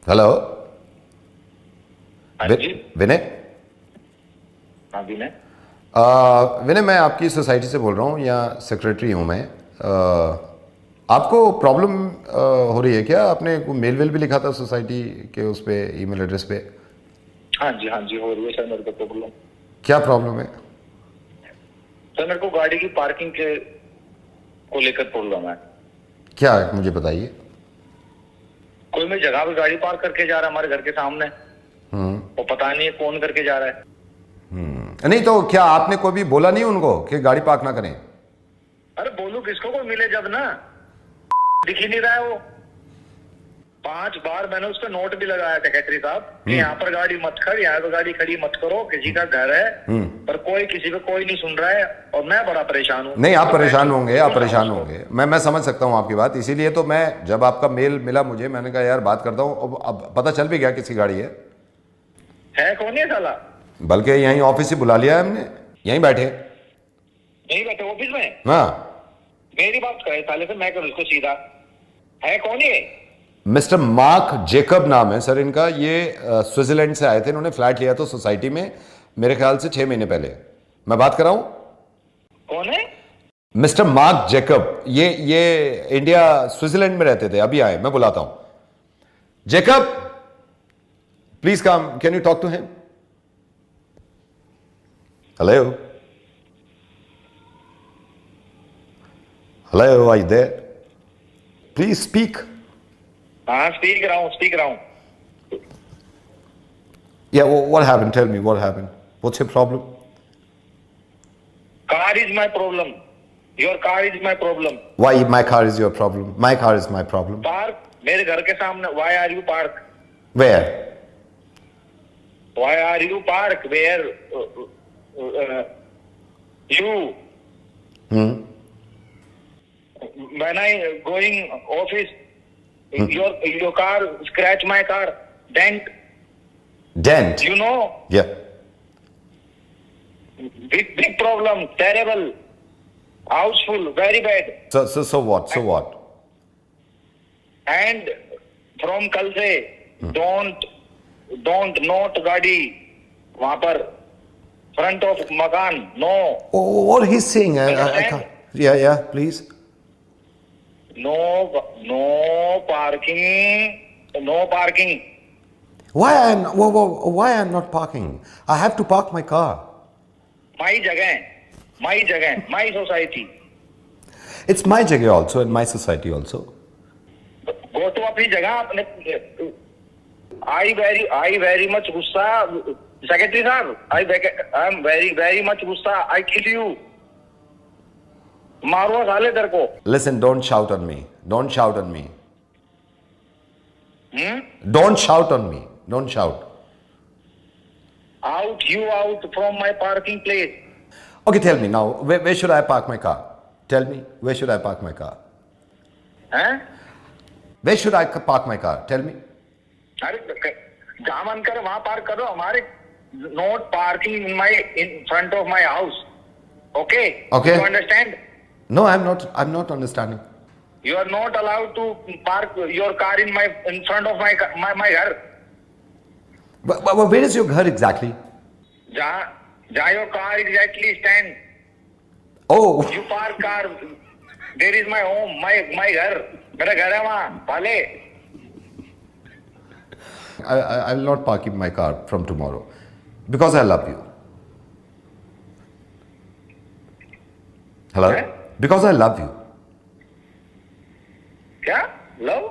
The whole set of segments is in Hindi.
हेलो। हाँ जी। विनय। हाँ विनय। विनय, मैं आपकी सोसाइटी से बोल रहा हूँ, यहाँ सेक्रेटरी हूँ मैं। आपको प्रॉब्लम हो रही है क्या? आपने मेल वेल भी लिखा था सोसाइटी के उस पे, ईमेल एड्रेस पे। हाँ जी हो रही है सर मेरे को प्रॉब्लम। क्या प्रॉब्लम है? सर मेरे को गाड़ी की पार्किंग के को लेकर प्रॉब्लम है। क्या है, मुझे बताइए। कोई मेरी जगह पे गाड़ी पार्क करके जा रहा है हमारे घर के सामने, और पता नहीं है कौन करके जा रहा है। नहीं तो क्या आपने कोई भी बोला नहीं उनको कि गाड़ी पार्क ना करें? अरे बोलू किसको, कोई मिले जब ना। दिख ही नहीं रहा है वो। 5 बार मैंने उस पर नोट भी लगाया सेक्रेटरी साहब कि यहाँ पर गाड़ी मत खड़, यहाँ पर गाड़ी खड़ी मत करो, किसी का घर है। पर कोई किसी पे कोई नहीं सुन रहा है और मैं बड़ा परेशान हूँ। नहीं, आप परेशान होंगे, आप परेशान होंगे। मैं समझ सकता हूँ आपकी बात। इसीलिए तो मैं, जब आपका मेल मिला मुझे, मैंने कहा यार बात करता हूँ। अब पता चल भी गया किसकी गाड़ी है कौन है साला? बल्कि यहीं ऑफिस से बुला लिया है हमने, यहीं बैठे। नहीं बैठे ऑफिस में? हाँ। मेरी बात करे साले से, मैं करूँ उसको सीधा। है कौन ये? मिस्टर मार्क जेकब नाम है सर इनका। ये स्विट्जरलैंड से आए थे, इन्होंने फ्लैट लिया था सोसाइटी में, मेरे ख्याल से 6 महीने पहले। मैं बात कर रहा हूं। कौन है? Mister Mark Jacob. ये इंडिया स्विट्जरलैंड में रहते थे, अभी आए। मैं बुलाता हूं। Jacob, please come, can you talk to him? Hello hello, are you there? Please speak. हाँ स्पीक रहा हूँ। Yeah, what happened? Tell me what happened. What's your problem? Car is my problem. Your car is my problem. Why my car is your problem? My car is my problem. Park मेरे घर के सामने. Why are you park? Where? Why are you park? Where? You. When I going office, your car scratch my car. Dent. Dent? You know? Yeah. Big problem. Terrible. House full. Very bad. So what? So what? And from कल से don't not गाड़ी वहां पर front of मकान. No. Oh, what he's saying? I can't. Yeah, please. No parking. No parking. Why I'm not parking? I have to park my car. My जगह. My society. It's my jagah also and my society also. Go to अपनी जगह अपने. I very much गुस्सा. सेक्रेटरी साहब, I am very much गुस्सा. I kill you. मारो साले तेरे को. Listen, don't shout on me. Don't shout on me. Don't shout on me. Don't shout. Out from my parking place. Okay, tell me now, where should I park my car? Tell me, where should I park my car? हैं? Where should I park my car? Tell me. अरे जहाँ मन करे वहाँ पार्क करो. हमारे not parking in front of my house. Okay? Okay. You understand? No, I'm not understanding. You are not allowed to park your car in front of my घर. But where is your ghar exactly? जहाँ your car exactly stand. Oh. You park car. There is my home, my घर. मेरा घर है वहाँ पाले. I will not park in my car from tomorrow because I love you. Hello? Eh? Because I love you. क्या? Love?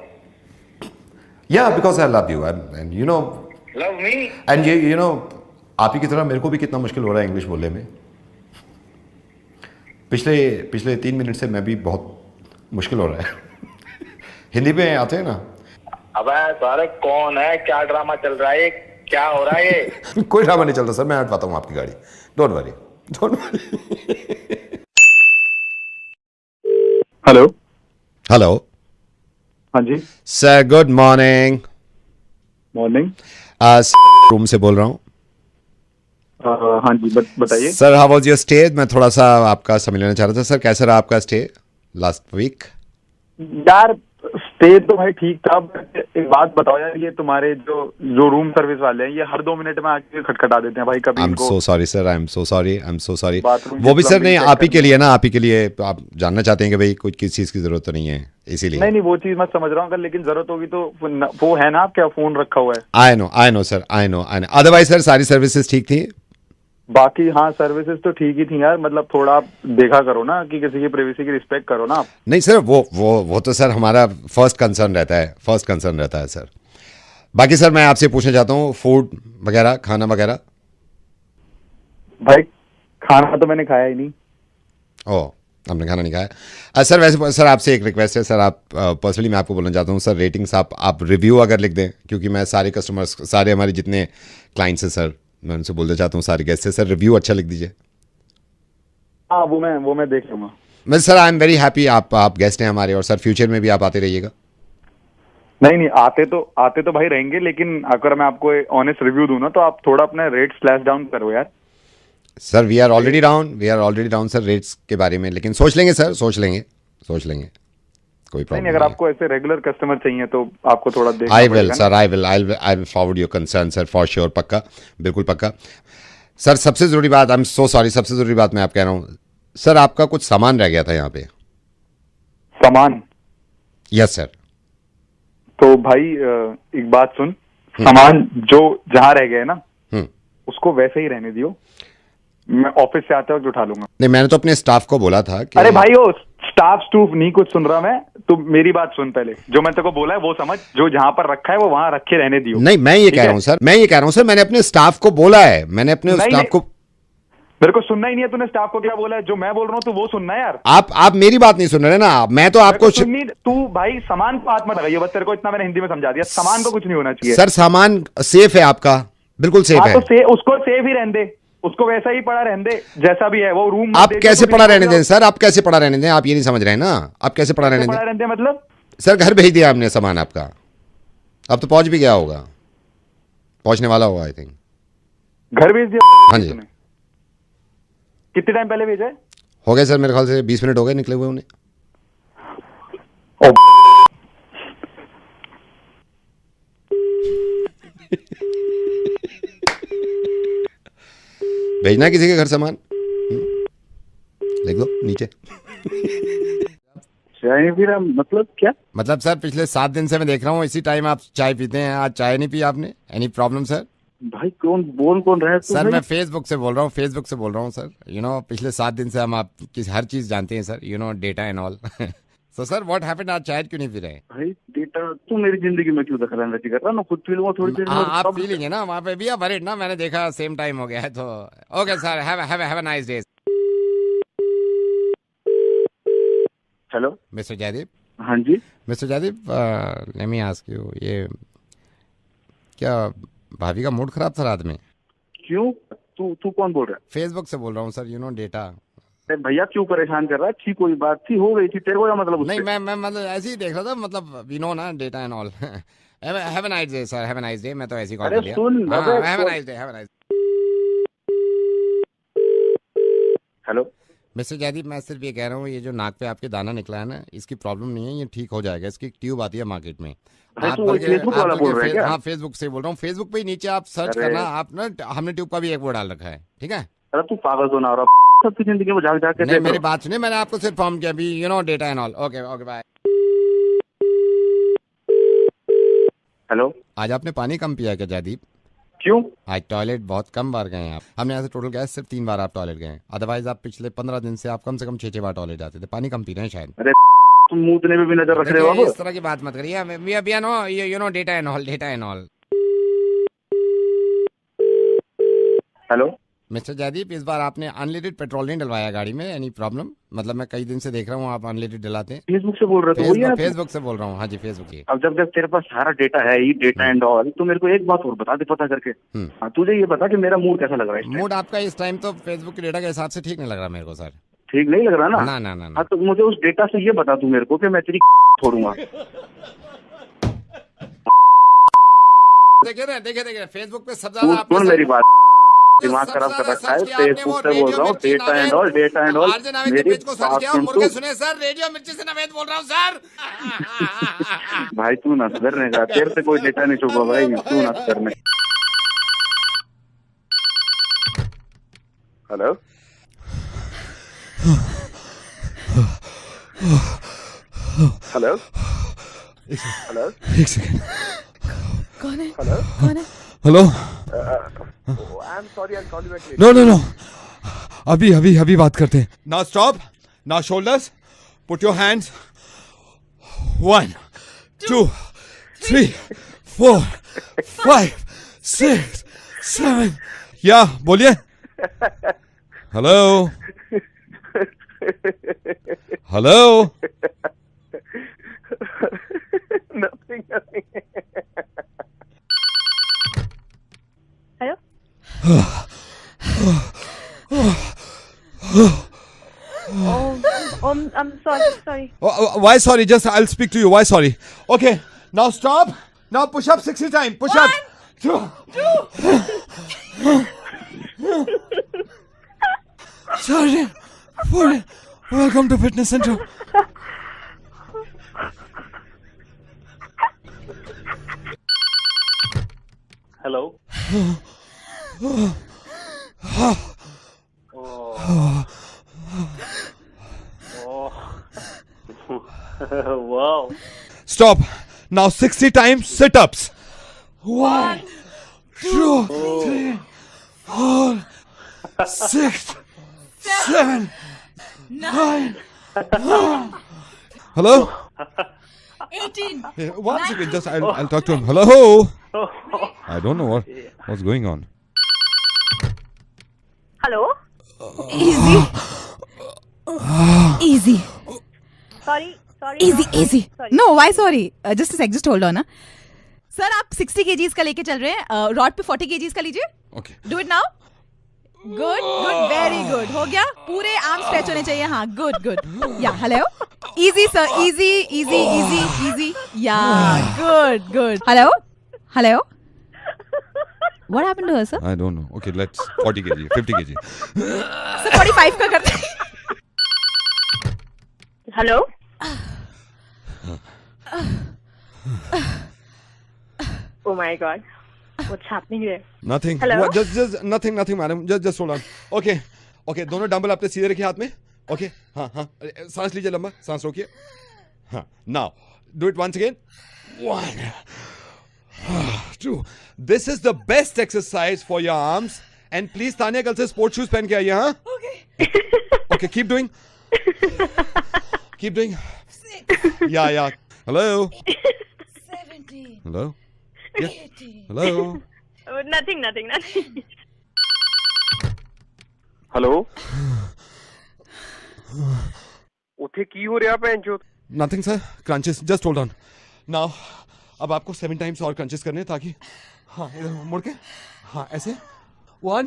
Yeah, because I love you, and you know. Love me? And you know, आप ही की तरह मेरे को भी कितना मुश्किल हो रहा है इंग्लिश बोलने में. पिछले 3 मिनट से मैं भी बहुत मुश्किल हो रहा है. हिंदी में आते हैं ना. अबे सारे कौन है, क्या ड्रामा चल रहा है, क्या हो रहा है ये? कोई ड्रामा नहीं चल रहा सर, मैं हटवाता हूँ आपकी गाड़ी. Don't worry. हेलो. हेलो. हाँ जी. Sir good morning. Morning. Room से बोल रहा हूँ. हाँ जी बताइए. Sir how was your stay? मैं थोड़ा सा आपका समय लेना चाह रहा था. सर कैसा रहा आपका स्टे लास्ट वीक? यार स्टे तो भाई ठीक था, बट एक बात बताओ यार, ये तुम्हारे जो रूम सर्विस वाले हैं, ये हर 2 मिनट में आके खटखटा देते हैं भाई। कभी आई एम इनको so sorry sir, I am so sorry, I am so sorry. Bathroom वो की भी सर नहीं, plumbing check आप ही के करनी लिए ना, आप ही के लिए आप जानना चाहते हैं कि भाई कुछ किस चीज़ की ज़रूरत तो नहीं है, इसीलिए। नहीं, वो चीज मैं समझ रहा हूँ, लेकिन जरूरत होगी तो वो है ना, आपका फोन रखा हुआ है। I know sir, I know. Otherwise sir सारी सर्विसेज ठीक थी। बाकी हाँ, सर्विसेज तो ठीक ही थी यार, मतलब थोड़ा आप देखा करो ना कि किसी की प्राइवेसी की रिस्पेक्ट करो ना आप। नहीं सर, वो तो सर हमारा फर्स्ट कंसर्न रहता है सर। बाकी सर मैं आपसे पूछना चाहता हूँ, फूड वगैरह, खाना वगैरह। भाई खाना तो मैंने खाया ही नहीं। ओह, आपने खाना नहीं खाया। सर वैसे सर आपसे एक रिक्वेस्ट है सर, आप पर्सनली मैं आपको बोलना चाहता हूँ सर, रेटिंग्स आप रिव्यू अगर लिख दें, क्योंकि मैं सारे कस्टमर्स, सारे हमारे जितने क्लाइंट्स हैं सर, मैं उनसे बोलना चाहता हूँ, सारे गेस्ट से सर रिव्यू अच्छा लिख दीजिए। हाँ, वो मैं देख लूंगा। मैं sir I am very happy, आप गेस्ट हैं हमारे, और सर फ्यूचर में भी आप आते रहिएगा। नहीं, आते तो भाई रहेंगे, लेकिन अगर मैं आपको ऑनेस्ट रिव्यू दूं ना, तो आप थोड़ा अपने रेट स्लैश डाउन करो यार। Sir we are already down sir rates के बारे में, लेकिन सोच लेंगे सर, सोच लेंगे, कोई प्रॉब्लम नहीं, अगर नहीं आपको ऐसे रेगुलर कस्टमर चाहिए तो आपको थोड़ा देखना आई पड़ेगा विल ना। Sir, I will forward your concern sir, for sure, पक्का, बिल्कुल पक्का। सर सबसे ज़रूरी बात, आई एम सो सॉरी, सबसे ज़रूरी बात मैं आप कह रहा हूँ सर, आपका कुछ सामान रह गया था यहाँ पे। सामान? Yes sir. तो भाई एक बात सुन, सामान जो जहाँ रह गए ना, हम्म। उसको वैसे ही रहने दियो, मैं ऑफिस से आते वक्त उठा लूंगा। नहीं, मैंने तो अपने स्टाफ को बोला था कि अरे भाई, वो स्टाफ स्टूफ नहीं कुछ सुन रहा मैं, तो मेरी बात सुन पहले, जो मैं तेरे को बोला है वो समझ, जो जहां पर रखा है वो वहां रखे रहने दियो। नहीं, मैं ये कह रहा हूँ सर, मैंने अपने स्टाफ को बोला है, मैंने अपने नहीं, स्टाफ को। मेरे को सुनना ही नहीं है, तूने स्टाफ को क्या बोला है, जो मैं बोल रहा हूँ तो वो सुनना है यार। आप मेरी बात नहीं सुन रहे ना, मैं तो आपको तू भाई सामान को हाथ मत लगाइए, बस तेरे को इतना मैंने हिंदी में समझा दिया, सामान को कुछ नहीं होना चाहिए। सर सामान सेफ है आपका, बिल्कुल सेफ हाँ, है। तो उसको सेफ ही रहने दे, उसको वैसा ही पड़ा रहने दे जैसा भी है वो रूम। आप कैसे पड़ा रहने दें सर, आप कैसे पड़ा रहने दें, आप ये नहीं समझ रहे हैं ना, आप कैसे पड़ा रहने दें मतलब? सर घर भेज दिया हमने सामान आपका, अब तो पहुंच भी गया होगा, पहुंचने वाला होगा आई थिंक। घर भेज दिया? हाँ जी। कितने टाइम पहले भेजा है? हो गए सर, मेरे ख्याल से 20 मिनट हो गए निकले हुए उन्हें। भेजना है किसी के घर सामान, लिख दो नीचे। चाय नहीं पी रहा मतलब क्या? मतलब सर पिछले 7 दिन से मैं देख रहा हूँ इसी टाइम आप चाय पीते हैं, आज चाय नहीं पी आपने, एनी प्रॉब्लम सर? भाई कौन रहा है सर मैं फेसबुक से बोल रहा हूँ सर, पिछले 7 दिन से हम आप हर चीज जानते हैं sir, data and all. So sir what happened, आज चाय क्यों नहीं पी रहे? भाई डेटा तू मेरी जिंदगी में क्यों दखलंदाजी कर रहा है? मैं खुद पी लूंगा थोड़ी देर में। आप पी लेंगे ना, वहाँ पे भी आप वरीड ना, मैंने देखा सेम टाइम हो गया है तो। Okay sir, have a nice day. Hello mister Jaideep. हाँ जी। Mister Jaideep, let me ask you, ये क्या भाभी का मूड खराब था रात में? क्यों? तू कौन बोल रहा है? फेसबुक से बोल रहा हूँ सर, डेटा। भैया क्यों परेशान कर रहा है? थी कोई बात थी, हो गई थी, तेरे को क्या मतलब? नहीं, मैं मतलब ऐसे ही देख रहा था, मतलब ना data and all. Have a nice day sir, have a nice day, मैं तो ऐसे ही कॉल कर लिया। सुन, have a nice day. Hello mister Jaideep, मैं सिर्फ ये कह रहा हूँ, ये जो नाक पे आपके दाना निकला है ना, इसकी प्रॉब्लम नहीं है, ये ठीक हो जाएगा, इसकी ट्यूब आती है मार्केट में। आप फेसबुक वाला बोल रहे हैं क्या? हाँ, फेसबुक से बोल रहा हूँ, फेसबुक पे नीचे आप सर्च करना, आप ना, हमने ट्यूब का भी एक वो डाल रखा है, ठीक है? अरे तू पागल तो ना हो रहा, सबकी जिंदगी में झाग के नहीं, मेरी बात सुनिए, मैंने आपको सिर्फ फॉर्म किया अभी, data and all. Okay bye. Hello, आज आपने पानी कम पिया क्या जयदीप? क्यों? आज टॉयलेट बहुत कम बार गए हैं आप, हमने यहाँ से टोटल गए सिर्फ 3 बार आप टॉयलेट गए, अदरवाइज आप पिछले 15 दिन से आप कम से कम 6 बार टॉयलेट जाते थे, पानी कम पी रहे हैं शायद। अरे तुम मुंह में भी नजर रख रहे हो? इस तरह की बात मत करिए, data and all. Hello mister Jaydeep, इस बार आपने अनलिमिटेड पेट्रोल नहीं डलवाया गाड़ी में, एनी प्रॉब्लम? मतलब मैं कई दिन से देख रहा हूँ आप अनलिमिटेड डलाते हैं। फेसबुक से बोल रहे थे? फेसबुक से बोल रहा हूँ, हाँ जी फेसबुक ही। अब जब तेरे पास सारा डेटा है ही, डेटा एंड ऑल, तो मेरे को एक बात और बता दे पता करके। हाँ, तुझे ये बता कि मेरा मूड कैसा लग रहा है? मूड आपका इस टाइम तो फेसबुक के डेटा के हिसाब से ठीक नहीं लग रहा मेरे को सर। ठीक नहीं लग रहा ना? ना। हाँ, तो मुझे उस डेटा से ये बता तू मेरे को कि मैं तेरी छोड़ूंगा। देखिए फेसबुक पे सबसे ज्यादा सुन मेरी बात, दिमाग खराब कर रखा है। फेसबुक पे बोल रहा हूँ, data and all RJ Naved के मेरी पेज को सर्च बात किया, सुन मुर्गे तू। सुने सर, रेडियो मिर्ची से नवेद बोल रहा हूँ सर। भाई तू ना सुधरने का, तेरे से कोई डेटा नहीं छुपा भाई, तू ना सुधरने। हेलो हेलो हेलो, एक सेकंड। कौन है? हेलो, कौन है? Hello. I am sorry, I call you back. No no no, अभी अभी अभी बात करते हैं। Now stop, now shoulders, put your hands. 1 2 3 4 5 6 7। या बोलिए। Hello hello. Nothing nothing. Hello? I'm sorry. Why sorry? Just I'll speak to you. Why sorry? Okay. Now stop. Now push up 60 times. Push up. 2 Sorry. Welcome to fitness center. Hello. Wow. Stop. Now 60 times sit-ups. 1 2 3 4 6 7 9. Hello? 18. One second, just I'll talk to him. Hello? I don't know what's going on. Hello? Easy. Sorry. Easy. No, why sorry? Just a sec, just hold on. ना सर आप 60 kgs का लेके चल रहे हैं, रॉड पे 40 kgs का लीजिए. Okay. Do it now. Good, very good. हो गया, पूरे आर्म स्ट्रेच होने चाहिए. हाँ, good. Yeah hello. Easy sir, easy. Yeah good. Hello. What happened to her, sir? I don't know. Okay, let's 40 kg, 50 kg. Sir 45 का करते हैं. Hello? Oh my God. What's happening here? Nothing. Hello? What, just nothing, madam. Just hold on. Okay. दोनों डंबल अपने सीधे रखिए हाथ में. Okay. हाँ. सांस लीजिए लंबा. सांस रोकिए. हाँ. Now, do it once again. 1 2. This is the best exercise for your arms. And please, Tania कल से स्पोर्ट शूज पहन के आइए. हाँ. Okay. Keep doing. Yeah. Hello. 17. Hello. Yeah. Hello. Nothing. Hello. उठे की हो रहा है जो? Nothing, sir. Crunches. Just hold on. Now, अब आपको 7 times और crunches करने हैं ताकि हाँ इधर मुड़ के हाँ ऐसे 1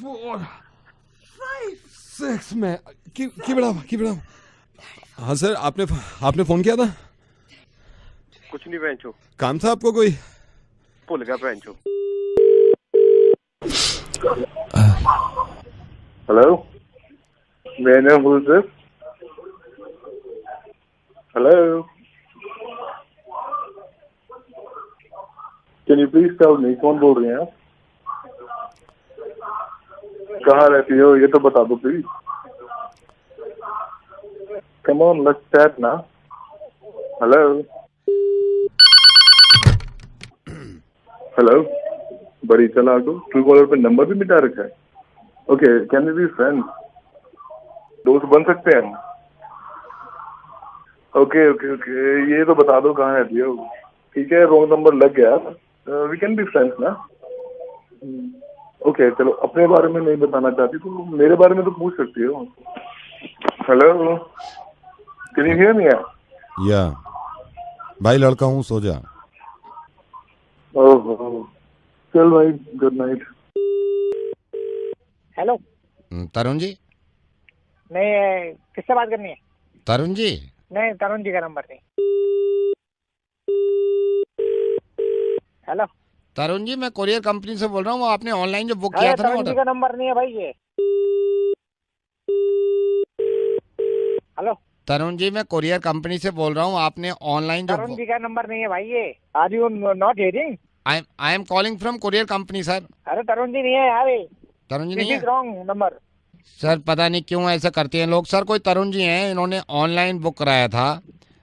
4 5 6 में की बड़ा हाँ सर आपने फोन किया था. कुछ नहीं बेंचो, काम था आपको कोई? भूल गया बेंचो. हेलो, मैंने हूँ sir. Hello, can you please tell me कौन बोल रहे हैं आप? कहाँ रहती हो ये तो बता दो please. Come on let's chat ना. हेलो, बड़ी चालाक हो. ट्रू कॉलर पे नंबर भी मिटा रखा है. Okay, can we be friends? दोस्त बन सकते हैं हम. ओके, ये तो बता दो कहाँ रहती हो. ठीक है, रॉन्ग नंबर लग गया. वी कैन बी फ्रेंड्स ना. ओके, चलो. अपने बारे में नहीं बताना चाहती तो मेरे बारे में तो पूछ सकती हो. Hello, can you hear me? या भाई लड़का हूँ, सो जा. ओह, चल भाई, गुड नाइट. हेलो. तरुण जी. नहीं, किससे बात करनी है? तरुण जी. नहीं, तरुण जी का नंबर नहीं. हेलो. तरुण जी मैं कोरियर कंपनी से बोल रहा हूँ, वो आपने ऑनलाइन जो बुक अरे किया था ना तरुण जी ऑर्डर। का नंबर नहीं है भाई ये। हेलो, तरुण जी मैं कोरियर कंपनी से बोल रहा हूँ, आपने ऑनलाइन जो तरुण जी का नंबर नहीं है भाई ये। Are you not hearing? I am calling from courier company sir. अरे तरुण जी नहीं है यार ये। तरुण जी दिस नहीं इज है रॉन्ग नंबर। सर, पता नहीं क्यों ऐसा करते हैं लोग। सर कोई तरुण जी हैं, इन्होंने ऑनलाइन बुक कराया था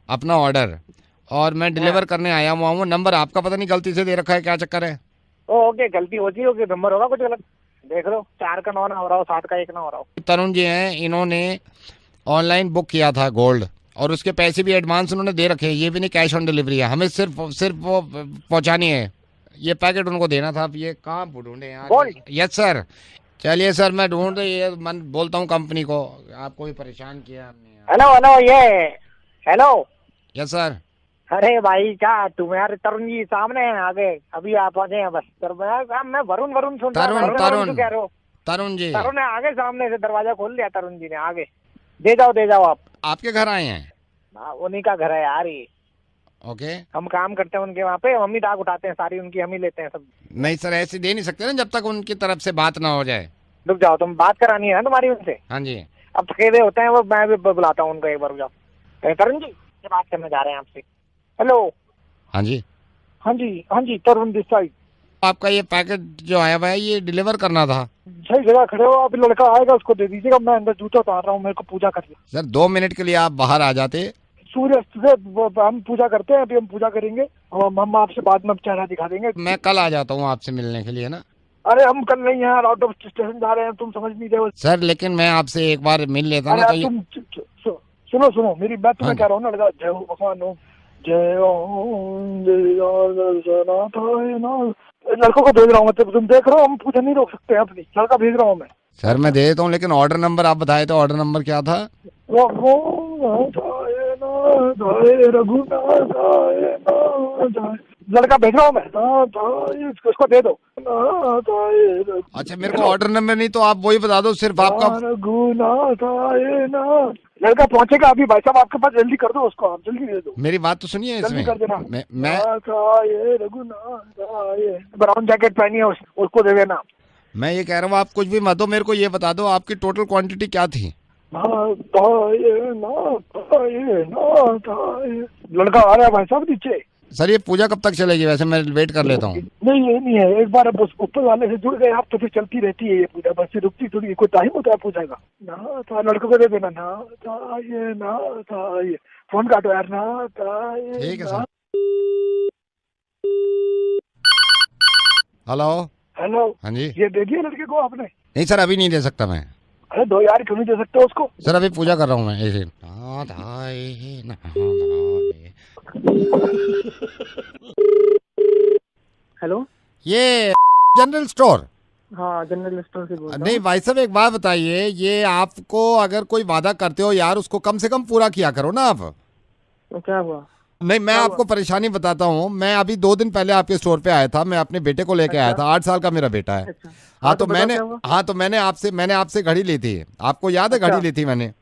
अपना ऑर्डर, और मैं डिलीवर करने आया हुआ हूँ। नंबर आपका पता नहीं गलती से दे रखा है, क्या चक्कर है? ओके, गलती होती होगी, नंबर होगा कुछ गलत। देख लो, 4 का 9 ना हो रहा हो, 7 का 1 ना हो रहा हो। तरुण जी हैं, इन्होंने ऑनलाइन बुक किया था गोल्ड, और उसके पैसे भी एडवांस उन्होंने दे रखे हैं। ये भी नहीं कैश ऑन डिलीवरी है, हमें सिर्फ वो पहुंचानी है। ये पैकेट उनको देना था। अब ये कहाँ ढूंढे यार? गोल्ड? Yes sir. चलिए सर, मैं ढूंढ रही है, मैं बोलता हूँ कंपनी को। आपको भी परेशान किया हमने यार। हेलो हेलो, ये हेलो। Yes sir. अरे भाई क्या तुम यार, तरुण जी सामने हैं आगे, अभी आप पहुंचे हैं बस। मैं वरुण वरुण सुन रहा हूं। तरुण कह रहे हो? तरुण जी, तरुण ने आगे सामने से दरवाजा खोल लिया, तरुण जी ने आगे। दे जाओ आप। आपके घर आए हैं? हाँ, उन्हीं का घर है यार ये। ओके। हम काम करते हैं उनके वहाँ पे, मम्मी डाक उठाते हैं सारी उनकी, हम ही लेते हैं सब। नहीं सर, ऐसे दे नहीं सकते ना जब तक उनकी तरफ से बात ना हो जाए। रुक जाओ, तुम बात करानी है ना तुम्हारी उनसे। हाँ जी। अब थके हुए होते हैं वो, मैं भी बुलाता हूँ उनको एक बार। रुक जाओ, तरुण जी से बात करने जा रहे हैं आपसे। हेलो। हाँ जी। हाँ जी, तरुण दिस साइड। आपका ये पैकेट जो आया हुआ है, ये डिलीवर करना था। सही जगह खड़े हो, अभी लड़का आएगा, उसको दे दीजिएगा। मैं अंदर जूता उतार रहा हूँ, मेरे को पूजा करनी। सर 2 मिनट के लिए आप बाहर आ जाते। सूर्य से हम पूजा करते हैं, अभी हम पूजा करेंगे, हम आपसे बाद में चेहरा दिखा देंगे। मैं कल आ जाता हूँ आपसे मिलने के लिए ना। अरे हम कल नहीं है, आउट ऑफ स्टेशन जा रहे हैं, तुम समझ नहीं रहे हो। सर लेकिन मैं आपसे एक बार मिल लेता ना, तो अरे ये... तुम सुनो मेरी बात, तुम्हें हाँ कह रहा हूँ ना लड़का। जय हो भगवान ओम, जय ओम, लड़कों को भेज रहा हूँ। मतलब तुम देख रहे हो, हम पूजा नहीं रोक सकते हैं अपनी। लड़का भेज रहा हूँ मैं। सर मैं दे देता हूँ, लेकिन ऑर्डर नंबर आप बताए थे। ऑर्डर नंबर क्या था? लड़का भेज रहा हूँ मैं, उसको दे दो। अच्छा, मेरे को ऑर्डर नंबर नहीं तो आप वही बता दो, सिर्फ आपका। लड़का पहुंचेगा अभी भाई साहब आपके पास, जल्दी कर दो उसको, आप जल्दी दे दो। मेरी बात तो सुनिए जल्दी इसमें। कर देना। मैं ब्राउन जैकेट पहनी है, उसको दे देना। मैं ये कह रहा हूँ, आप कुछ भी मत दो, मेरे को ये बता दो आपकी टोटल क्वांटिटी क्या थी? लड़का आ रहा है भाई साहब नीचे। सर ये पूजा कब तक चलेगी? वैसे मैं वेट कर लेता हूँ। नहीं ये नहीं है, एक बार अब ऊपर वाले से जुड़ गए आप तो फिर चलती रहती है ये पूजा, बस ये रुकती थोड़ी। कोई टाइम होता है पूजा का ना, था लड़कों को दे देना ना, था ये फोन काटो यार ना, था ये। ठीक है सर। हेलो। हेलो। हाँ जी। ये दे दिया लड़के को आपने? नहीं सर, अभी नहीं दे सकता मैं। अरे दो यार, क्यों नहीं दे सकते उसको? सर अभी पूजा कर रहा हूँ मैं। ऐसे हेलो, ये जनरल स्टोर? हाँ जनरल स्टोर से बोल रहा हूँ। नहीं भाई साहब, एक बात बताइए, ये आपको अगर कोई वादा करते हो यार, उसको कम से कम पूरा किया करो ना आप। तो क्या हुआ? नहीं, मैं आपको परेशानी बताता हूँ। मैं अभी 2 दिन पहले आपके स्टोर पे आया था, मैं अपने बेटे को लेके आया था। 8 साल का मेरा बेटा है। हाँ तो मैंने आपसे घड़ी ली थी। आपको याद है घड़ी ली थी मैंने?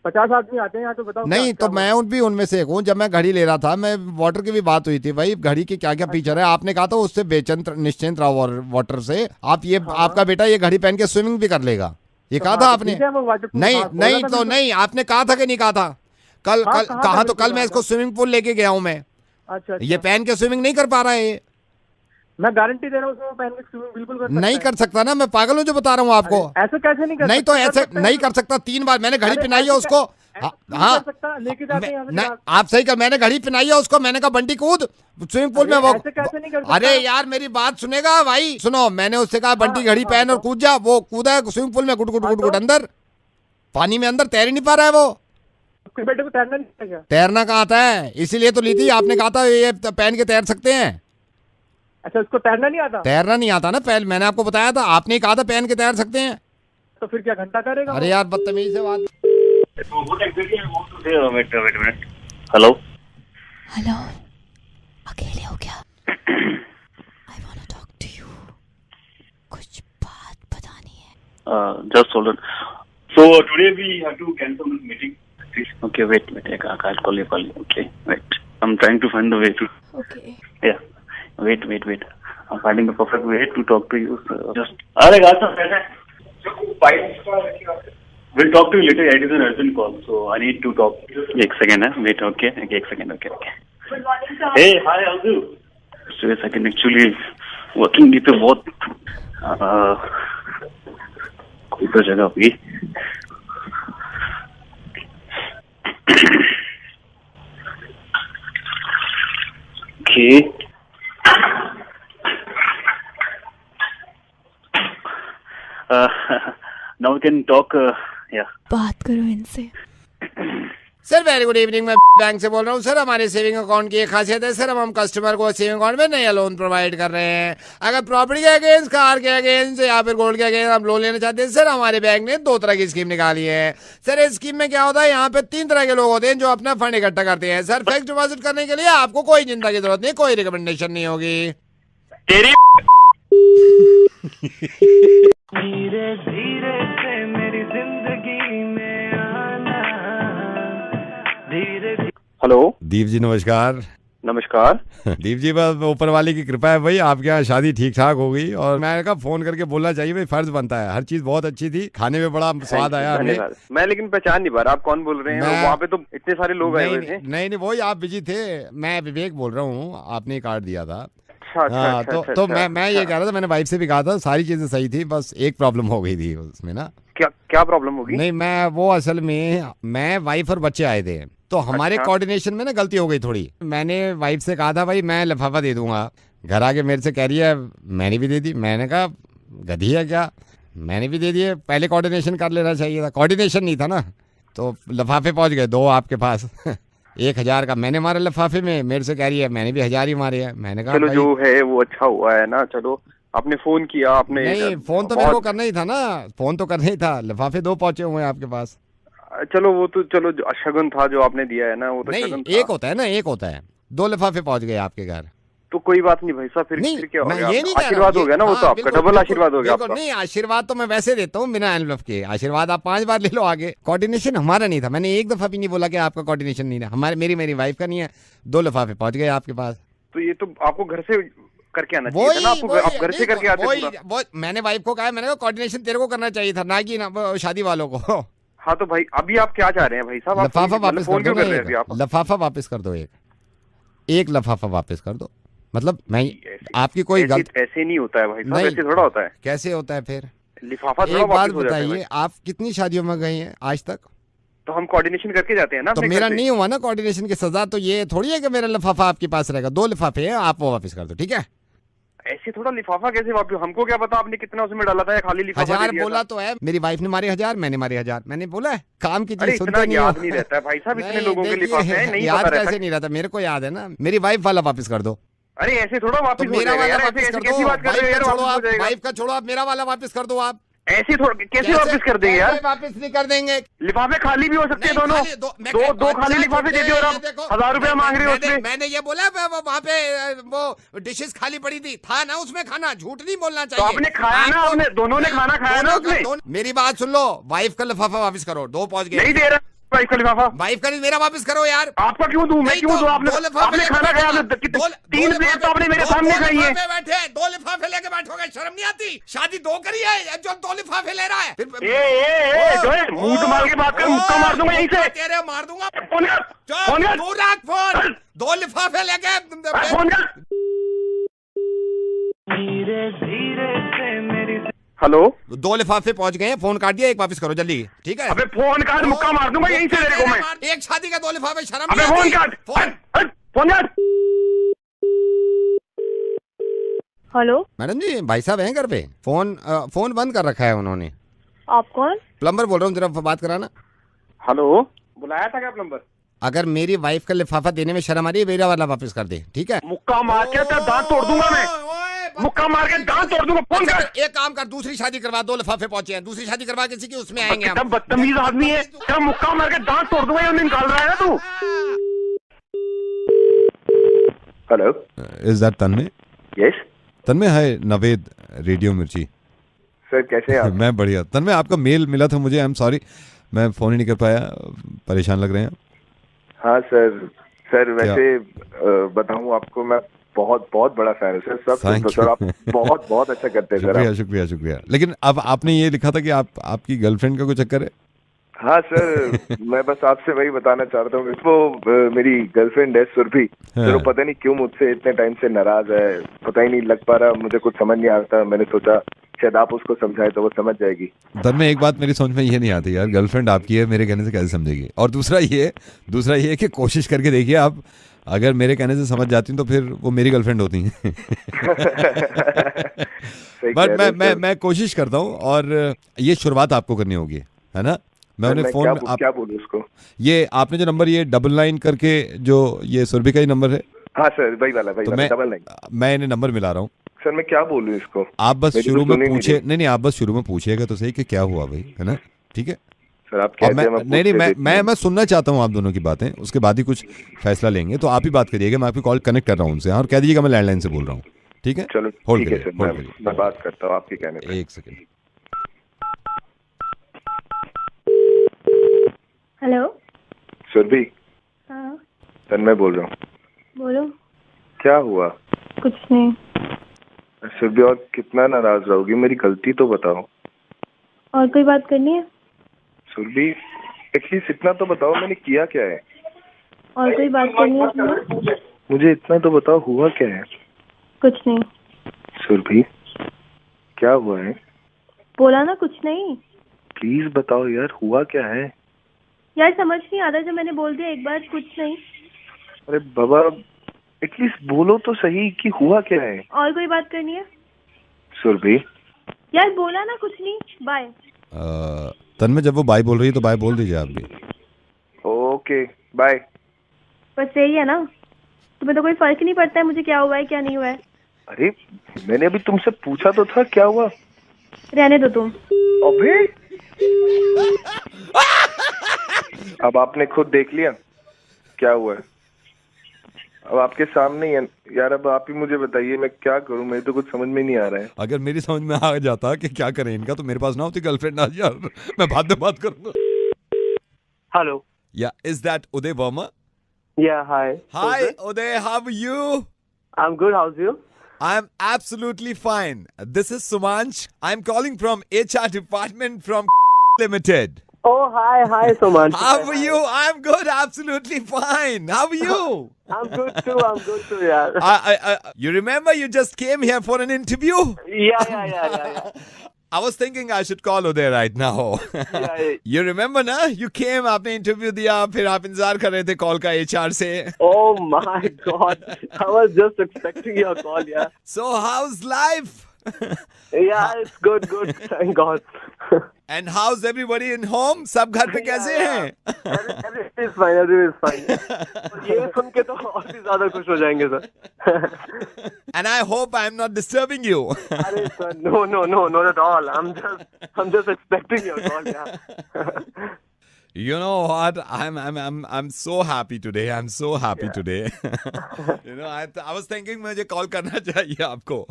50 आदमी आते हैं यहाँ, तो बताओ। नहीं तो मैं भी उनमें से एक हूँ। जब मैं घड़ी ले रहा था, मैं वाटर की भी बात हुई थी भाई, घड़ी की क्या क्या फीचर है। आपने कहा था उससे निश्चिंत रहो वाटर से। आप ये आपका बेटा ये घड़ी पहन के स्विमिंग भी कर लेगा, ये कहा था आपने? नहीं तो नहीं, आपने कहा था कि नहीं कहा था? कल कहा तो कल मैं इसको स्विमिंग पूल लेके गया हूँ मैं। अच्छा, ये पहन के स्विमिंग नहीं कर पा रहा है ये। मैं गारंटी दे रहा हूँ, पहन के स्विमिंग बिल्कुल कर सकता नहीं कर सकता ना, मैं पागल हूँ जो बता रहा हूँ आपको। ऐसे कैसे नहीं कर नहीं तो ऐसे नहीं कर सकता। 3 बार मैंने घड़ी पहनाई है उसको। हाँ लेके जाते हैं। आप सही कर, मैंने घड़ी पहनाई है उसको। मैंने कहा बंटी कूद स्विमिंग पूल में। वो अरे यार मेरी बात सुनेगा भाई, सुनो। मैंने उससे कहा बंटी घड़ी पहन और कूद जा। वो कूदा स्विमिंग पूल में, गुट गुट गुट गुट अंदर पानी में, अंदर तैर ही नहीं पा रहा है वो। बेटे को तैरना नहीं आता क्या? तैरना कहाँ आता है, इसीलिए तो ली थी। आपने कहा था ये पहन के तैर सकते हैं। अच्छा, उसको तैरना नहीं आता? तैरना नहीं आता ना, पहले मैंने आपको बताया था। आपने कहा था पहन के तैर सकते हैं। तो फिर क्या घंटा करेगा? अरे यार बदतमीजी से बात। हेलो हेलो, अकेले हो क्या? I want to talk to you, कुछ बात बतानी है। just hold on. So today we have to cancel this meeting. Okay, wait. I'll call you. Okay, wait. I'm trying to find the way to. Okay. Yeah. Wait. I'm finding a perfect way to talk to you. Just अरे गाल सब बैठे. We'll talk to you later. It is an urgent call, so I need to talk. एक second है. Wait, okay. एक second, okay. Hey, hi, how are you? So a second, actually working day पे बहुत कोई तो जगह होगी. Okay. Now we can talk. Yeah. बात करो इनसे. सर वेरी गुड इवनिंग, मैं बैंक से बोल रहा हूँ सर। हमारे सेविंग अकाउंट की एक खासियत है सर, हम कस्टमर को सेविंग अकाउंट में नया लोन प्रोवाइड कर रहे हैं। अगर प्रॉपर्टी के अगेंस्ट, कार के अगेंस्ट या फिर गोल्ड के अगेंस्ट आप लोन लेना चाहते हैं सर, हमारे बैंक ने 2 तरह की स्कीम निकाली है सर। इस स्कीम में क्या होता है, यहाँ पे 3 तरह के लोग होते हैं जो अपना फंड इकट्ठा करते हैं सर। फिक्स डिपॉजिट करने के लिए आपको कोई चिंता की जरूरत नहीं, कोई रिकमेंडेशन नहीं होगी। तेरी धीरे धीरे से मेरी जिंदगी में आना, धीरे। हेलो दीप जी, नमस्कार। नमस्कार। दीप जी, बस ऊपर वाले की कृपा है भाई, आपके यहाँ शादी ठीक ठाक हो गई और मैंने कहा फोन करके बोलना चाहिए भाई, फर्ज बनता है। हर चीज बहुत अच्छी थी, खाने में बड़ा स्वाद आया हमें। मैं लेकिन पहचान नहीं पा रहा आप कौन बोल रहे हैं। वहाँ पे तो इतने सारे लोग आए हुए थे। नहीं, वही आप बिजी थे। मैं विवेक बोल रहा हूँ, आपने कार्ड दिया था। अच्छा, तो मैं ये कह रहा था, मैंने वाइफ से भी कहा था, सारी चीजें सही थी, बस एक प्रॉब्लम हो गई थी उसमें ना। क्या प्रॉब्लम होगी? नहीं, मैं असल में मैं वाइफ और बच्चे आए थे, तो हमारे कोऑर्डिनेशन में ना गलती हो गई थोड़ी। मैंने वाइफ से कहा था भाई मैं लिफाफा दे दूंगा, घर आके मेरे से कह रही है मैंने भी दे दी। मैंने कहा गधी है क्या, मैंने भी दे दिए, पहले कोऑर्डिनेशन कर लेना चाहिए था। कोऑर्डिनेशन नहीं था ना, तो लिफाफे पहुंच गए 2 आपके पास। 1000 का मैंने मारा लिफाफे में, मेरे से कह रही है मैंने भी 1000 ही मारे हैं। मैंने कहा चलो जो है वो अच्छा हुआ है ना। चलो आपने फोन किया, आपने नहीं फोन तो मेरे को करना ही था ना, फोन तो करना ही था। लिफाफे 2 पहुंचे हुए हैं आपके पास। चलो वो तो चलो शगुन था जो आपने दिया है ना, वो तो शगुन था। एक होता है ना, एक होता है। 2 लिफाफे पहुंच गए आपके घर, तो कोई बात नहीं भाई साहब। फिर क्या हो गया? ये नहीं आशीर्वाद हो गया ना, वो तो आपका डबल आशीर्वाद हो गया आपका। नहीं, आशीर्वाद तो मैं वैसे देता हूँ बिना एनवलप के। आशीर्वाद आप 5 बार ले लो आगे। कोऑर्डिनेशन हमारा नहीं था, मैंने एक दफा भी नहीं बोला कि आपका कोऑर्डिनेशन नहीं है। हमारे मेरी वाइफ का नहीं है। 2 लिफाफे पहुंच गए आपके पास। तो ये तो आपको घर से करके आना चाहिए था ना, आपको आप घर से करके आते। मैंने वाइफ को कहा, मैंने कहा कोऑर्डिनेशन तेरे को करना चाहिए था, ना कि शादी वालों को। हाँ तो भाई अभी आप क्या चाह रहे हैं भाई साहब? लिफाफा वापस कर दो, लिफाफा वापस कर दो, एक लिफाफा वापस कर दो। मतलब मैं आपकी कोई गलती ऐसे नहीं होता है भाई साहब, ऐसे थोड़ा होता है। कैसे होता है फिर? लिफाफा एक बात बताइए, आप कितनी शादियों में गए हैं आज तक? तो हम कोऑर्डिनेशन करके जाते हैं ना। तो मेरा नहीं हुआ ना कोऑर्डिनेशन की सजा, तो ये थोड़ी है कि मेरा लिफाफा आपके पास रहेगा। 2 लिफाफे हैं, आप वो वापस कर दो, ठीक है? ऐसे थोड़ा लिफाफा कैसे वापस? हमको क्या पता आपने कितना उसमें डाला था या खाली लिफाफा 1000 बोला तो है। मेरी वाइफ ने मारे 1000, मैंने मारे 1000। मैंने बोला है काम की चीज सुनते नहीं। याद नहीं रहता है भाई साहब, इतने लोगों के लिफाफे हैं, नहीं याद कैसे नहीं रहता? मेरे को याद है ना। मेरी वाइफ वाला वापस कर दो। अरे ऐसे थोड़ा वापस मेरा वाला वापस कर दो। वाइफ का छोड़ो, आप मेरा वाला वापस कर दो। आप ऐसे थोड़ा कैसे वापस कर देंगे यार? वापस नहीं कर देंगे। लिफाफे खाली भी हो सकते हैं दोनों। दो खाली लिफाफे दे दिए और आप 1000 रुपया मांग रहे हो उसमें। मैंने ये बोला वहाँ पे वो डिशेस खाली पड़ी थी, था ना उसमें खाना। झूठ नहीं बोलना चाहिए। तो आपने खाया ना, आपने दोनों ने खाना खाया ना उसमें। मेरी बात सुन लो, वाइफ का लिफाफा वापस करो। 2 पहुंच गए। नहीं दे रहा वाइफ का लिफाफा। वाइफ का नहीं, मेरा वापस करो यार। आपका क्यों दूं? मैं क्यों दूं? आपने खाना खाया, 3 प्लेट तो आपने मेरे सामने खाई है। बैठे 2 लिफाफे लेके बैठोगे, शर्म नहीं आती? शादी 2 करी है, जो 2 लिफाफे ले रहा है। मुंह मार के बात कर, मुक्का मार दूंगा यहीं से। तेरे मार दूंगा। फोन 2 लिफाफे लेके धीरे धीरे से मेरी। हेलो, 2 लिफाफे पहुंच गए हैं, फोन काट दिया, एक वापस करो जल्दी, ठीक है? अबे फोन काट, मुक्का मार दूंगा यहीं से तेरे को मैं। एक शादी का 2 लिफाफे, शर्म अबे फोन काट, फोन काट। हेलो मैडम जी, भाई साहब हैं घर पे? फोन बंद कर रखा है उन्होंने। आप कौन? प्लम्बर बोल रहा हूँ, जरा बात कराना। हेलो, बुलाया था क्या प्लम्बर? अगर मेरी वाइफ का लिफाफा देने में शर्म आ रही है, मेरा वाला वापस कर दे, ठीक है? मुक्का मार के तो दांत तोड़ दूंगा मैं। मुक्का मार के दांत तोड़ दूंगा। फोन कर। एक काम कर, दूसरी शादी करवा। 2 लिफाफे पहुंचे हैं, दूसरी शादी करवा किसी की, उसमें आएंगे हम। बदतमीज आदमी है क्या? मुक्का मार के दांत तोड़ दूंगा, ये निकाल रहा है ना तू? Hello, is that Tanmay? Yes Tanmay, hi, Naved, radio मिर्ची। सर कैसे हैं आप? मैं बढ़िया। तन्मय, आपका मेल मिला था मुझे, आई एम सॉरी, मैं फोन ही नहीं कर पाया, परेशान लग रहे हैं। हाँ सर वैसे बताऊं आपको, मैं बहुत बहुत बड़ा फैन है सर। सब Thank तो सर you. आप बहुत बहुत अच्छा करते हैं सर शुक्रिया आप। शुक्रिया शुक्रिया। लेकिन अब आपने ये लिखा था कि आपकी गर्लफ्रेंड का कोई चक्कर है? हाँ सर, मैं बस आपसे वही बताना चाहता हूँ। वो मेरी गर्लफ्रेंड है सुरभि, हाँ। सर वो पता नहीं क्यों मुझसे इतने टाइम से नाराज है, पता ही नहीं लग पा रहा, मुझे कुछ समझ नहीं आता। मैंने सोचा शायद आप उसको समझाए तो वो समझ जाएगी। दर में एक बात मेरी समझ में ये नहीं आती यार, गर्लफ्रेंड आपकी है, मेरे कहने से कैसे समझेगी? और दूसरा ये कि कोशिश करके देखिए आप, अगर मेरे कहने से समझ जाती तो फिर वो मेरी गर्लफ्रेंड होती हैं। बट मैं कोशिश करता हूँ, और ये शुरुआत आपको करनी होगी, है ना? मैं उन्हें फोन क्या बोलूं उसको? ये आपने जो नंबर, ये 99 करके जो ये सुरभि का ही नंबर है? हाँ सर, वही वाला तो 99। मैं इन्हें नंबर मिला रहा हूँ सर। मैं क्या बोलूं इसको? आप बस मेरी शुरू तो में सुनी पूछे, नहीं। नहीं आप बस शुरू में पूछिएगा तो सही कि क्या हुआ भाई, है ना? ठीक है सर आप और कहते मैं हैं नहीं मैं सुनना चाहता हूँ आप दोनों की बातें, उसके बाद ही कुछ फैसला लेंगे। तो आप ही बात करिएगा, मैं आपकी कॉल कनेक्ट कर रहा हूँ उनसे, और कह दीजिएगा मैं लैंडलाइन से बोल रहा हूँ, ठीक है? चलो होल्ड ठीक है करिए, सर, होल्ड करिए। मैं बात करता हूँ आपके कहने पे। एक सेकंड। हेलो। सुरभि, हाँ तन्मय बोल रहा हूँ। बोलो। क्या हुआ? कुछ नहीं। सुरभि, और कितना नाराज रहोगी? मेरी गलती तो बताओ। और कोई बात करनी है? सुरभि, एटलीस्ट इतना तो बताओ मैंने किया क्या है? और कोई बात करनी है तुम्हें? मुझे इतना तो बताओ, हुआ क्या है? कुछ नहीं। सुरभि, क्या हुआ है? बोला ना कुछ नहीं। प्लीज बताओ यार, हुआ क्या है? यार समझ नहीं आता, जब मैंने बोल दिया एक बार कुछ नहीं। अरे बाबा, एटलीस्ट बोलो तो सही कि हुआ क्या है? और कोई बात करनी है? सुरभि, यार बोला ना कुछ नहीं। बाय। तन्मय, जब वो बाय बोल रही है तो बाय बोल दीजिए आप भी। Okay bye. बस यही है ना, तुम्हें तो कोई फर्क ही नहीं पड़ता है मुझे क्या हुआ है क्या नहीं हुआ है। अरे मैंने अभी तुमसे पूछा तो था क्या हुआ। रहने दो तुम। अबे अब आपने खुद देख लिया क्या हुआ है, अब आपके सामने ही है यार। अब आप ही मुझे बताइए मैं क्या करूं, मेरे तो कुछ समझ में नहीं आ रहा है। अगर मेरी समझ में आ जाता कि क्या करें इनका, तो मेरे पास ना होती गर्लफ्रेंड आज यार, मैं बाद में बात करूंगा। हेलो। या is that Uday Verma? Yeah, hi. Hi Uday, how are you? I'm good. How's you? I'm absolutely fine. This is Sumanch. I'm calling from HR department from Limited. Oh, hi, Suman. How are you? I'm good, absolutely fine. How are you? I'm good too, yeah. You remember you just came here for an interview? Yeah. I was thinking I should call Uday right now. Yeah. You remember ना? You came, आपने इंटरव्यू दिया, फिर आप इंतजार कर रहे थे कॉल का HR से. Oh my God. I was just expecting your call, yeah. So how's life? Yeah, it's good. Thank God. And how's everybody in home? सब घर पे कैसे हैं? Everything is fine. ये सुन के तो और भी ज्यादा खुश हो जाएंगे sir. And I hope I'm not disturbing you. अरे sir, no, not at all. I'm just expecting your call, yeah. You know what? I'm so happy today. I'm so happy today. You know, I was thinking मुझे कॉल करना चाहिए आपको.